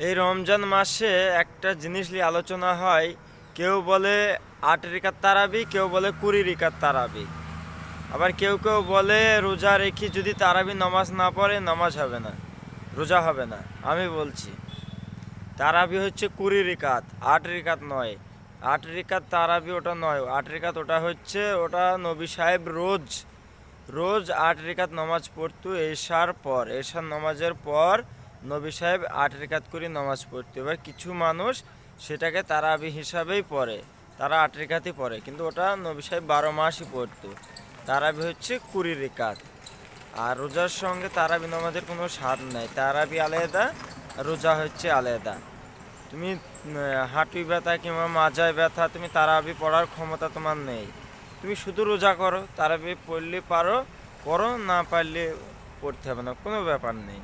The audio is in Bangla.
এই রমজান মাসে একটা জিনিস নিয়ে আলোচনা হয়। কেউ বলে 8 রিকাত তারাবি, কেউ বলে 20 রিকাত তারাবি। আবার কেউ কেউ বলে রোজা রেখে যদি তারাবি নামাজ না পড়ে নামাজ হবে না, রোজা হবে না। আমি বলছি তারাবি হচ্ছে 20 রিকাত, 8 রিকাত নয়। 8 রিকাত তারাবি ওটা নয়, 8 রিকাত ওটা হচ্ছে, ওটা নবী সাহেব রোজ রোজ 8 রিকাত নামাজ পড়তো এশার নামাজের পর নবী সাহেব 8 রিকাত করে নামাজ পড়তো। এবার কিছু মানুষ সেটাকে তারাবি হিসাবেই পড়ে, তারা 8 রিকাতই পড়ে, কিন্তু ওটা নবী সাহেব 12 মাসই পড়তো। তারাবি হচ্ছে 20 রিকাত। আর রোজার সঙ্গে তারাবি নামাজের কোনো স্বাদ নাই। তারাবি আলাদা, রোজা হচ্ছে আলাদা। তুমি হাঁটুই ব্যথা কিংবা মাজায় ব্যথা, তুমি তারাবি পড়ার ক্ষমতা তোমার নেই। তুমি শুধু রোজা করো, তারাবি পড়লে পারো পড়ো, না পারলে পড়তে হবে না, কোনো ব্যাপার নেই।